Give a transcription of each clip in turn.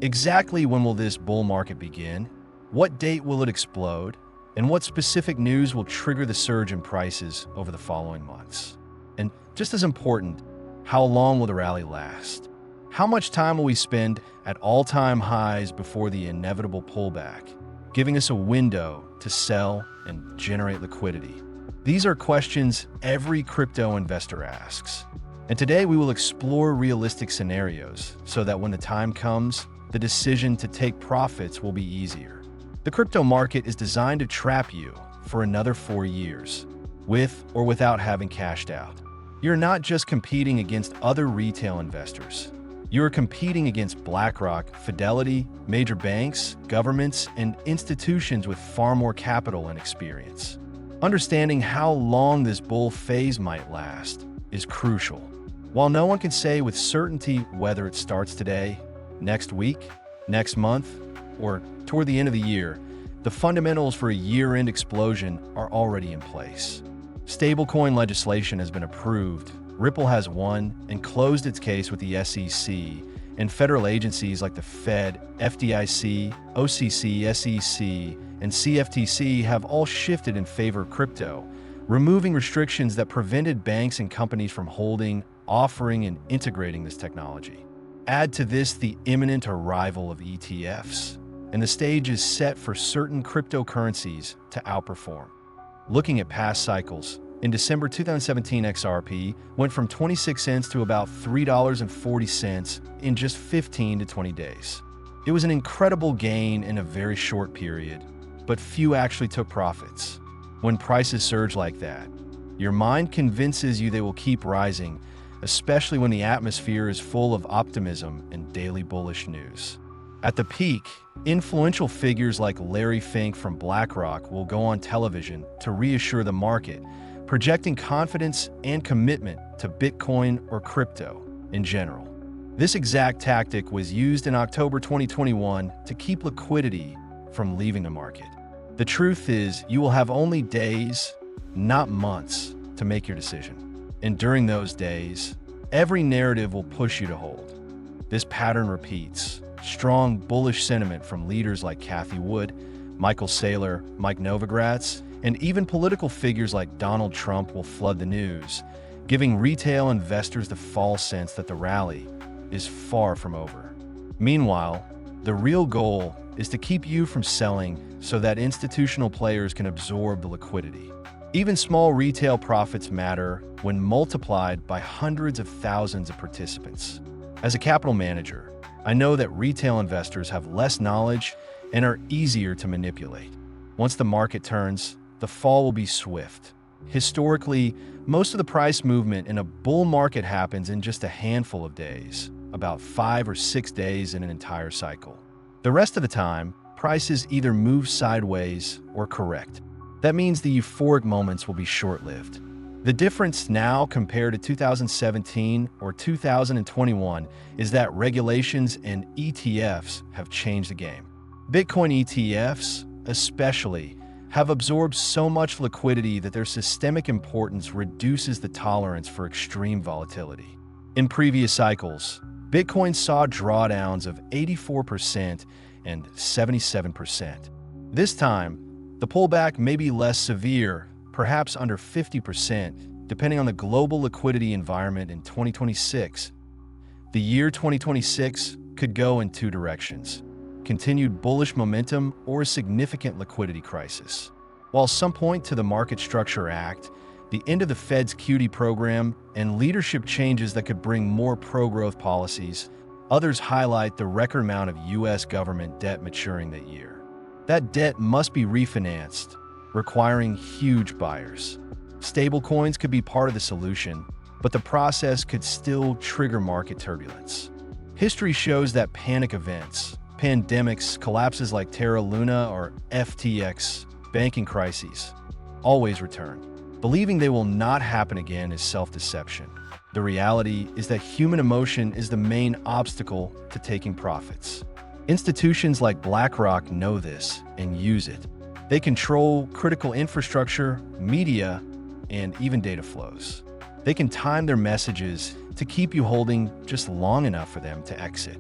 Exactly when will this bull market begin? What date will it explode? And what specific news will trigger the surge in prices over the following months? And just as important, how long will the rally last? How much time will we spend at all-time highs before the inevitable pullback, giving us a window to sell and generate liquidity? These are questions every crypto investor asks. And today we will explore realistic scenarios so that when the time comes, the decision to take profits will be easier. The crypto market is designed to trap you for another 4 years, with or without having cashed out. You're not just competing against other retail investors. You're competing against BlackRock, Fidelity, major banks, governments, and institutions with far more capital and experience. Understanding how long this bull phase might last is crucial. While no one can say with certainty whether it starts today, next week, next month, or toward the end of the year, the fundamentals for a year-end explosion are already in place. Stablecoin legislation has been approved, Ripple has won and closed its case with the SEC, and federal agencies like the Fed, FDIC, OCC, SEC, and CFTC have all shifted in favor of crypto, removing restrictions that prevented banks and companies from holding, offering, and integrating this technology. Add to this the imminent arrival of ETFs, and the stage is set for certain cryptocurrencies to outperform. Looking at past cycles, in December 2017 XRP went from 26 cents to about $3.40 in just 15 to 20 days. It was an incredible gain in a very short period, but few actually took profits. When prices surge like that, your mind convinces you they will keep rising, especially when the atmosphere is full of optimism and daily bullish news. At the peak, influential figures like Larry Fink from BlackRock will go on television to reassure the market, projecting confidence and commitment to Bitcoin or crypto in general. This exact tactic was used in October 2021 to keep liquidity from leaving the market. The truth is, you will have only days, not months, to make your decision. And during those days, every narrative will push you to hold. This pattern repeats. Strong bullish sentiment from leaders like Cathie Wood, Michael Saylor, Mike Novogratz, and even political figures like Donald Trump will flood the news, giving retail investors the false sense that the rally is far from over. Meanwhile, the real goal is to keep you from selling so that institutional players can absorb the liquidity. Even small retail profits matter when multiplied by hundreds of thousands of participants. As a capital manager, I know that retail investors have less knowledge and are easier to manipulate. Once the market turns, the fall will be swift. Historically, most of the price movement in a bull market happens in just a handful of days, about 5 or 6 days in an entire cycle. The rest of the time, prices either move sideways or correct. That means the euphoric moments will be short-lived. The difference now compared to 2017 or 2021 is that regulations and ETFs have changed the game. Bitcoin ETFs, especially, have absorbed so much liquidity that their systemic importance reduces the tolerance for extreme volatility. In previous cycles, Bitcoin saw drawdowns of 84% and 77%. This time, the pullback may be less severe, perhaps under 50%, depending on the global liquidity environment in 2026. The year 2026 could go in 2 directions: continued bullish momentum or a significant liquidity crisis. While some point to the Market Structure Act, the end of the Fed's QT program, and leadership changes that could bring more pro-growth policies, others highlight the record amount of U.S. government debt maturing that year. That debt must be refinanced, requiring huge buyers. Stablecoins could be part of the solution, but the process could still trigger market turbulence. History shows that panic events, pandemics, collapses like Terra Luna or FTX, banking crises, always return. Believing they will not happen again is self-deception. The reality is that human emotion is the main obstacle to taking profits. Institutions like BlackRock know this and use it. They control critical infrastructure, media, and even data flows. They can time their messages to keep you holding just long enough for them to exit.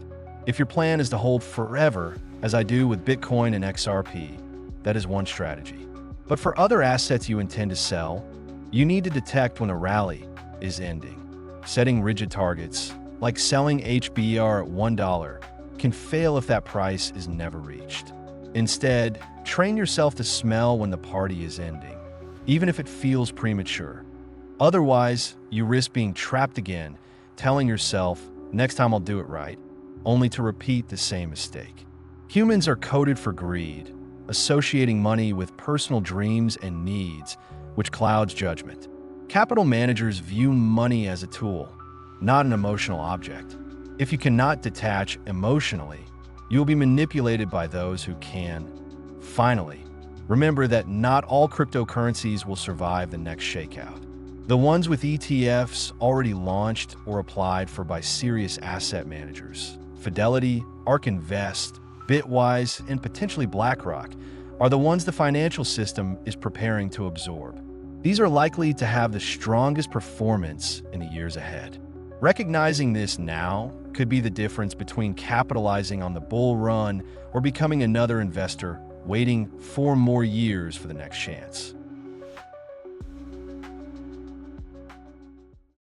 If your plan is to hold forever, as I do with Bitcoin and XRP, that is one strategy. But for other assets you intend to sell, you need to detect when a rally is ending. Setting rigid targets, like selling HBR at $1, can fail if that price is never reached. Instead, train yourself to smell when the party is ending, even if it feels premature. Otherwise, you risk being trapped again, telling yourself, next time I'll do it right, only to repeat the same mistake. Humans are coded for greed, associating money with personal dreams and needs, which clouds judgment. Capital managers view money as a tool, not an emotional object. If you cannot detach emotionally, you will be manipulated by those who can. Finally, remember that not all cryptocurrencies will survive the next shakeout. The ones with ETFs already launched or applied for by serious asset managers, Fidelity, ARK Invest, Bitwise, and potentially BlackRock, are the ones the financial system is preparing to absorb. These are likely to have the strongest performance in the years ahead. Recognizing this now could be the difference between capitalizing on the bull run or becoming another investor waiting 4 more years for the next chance.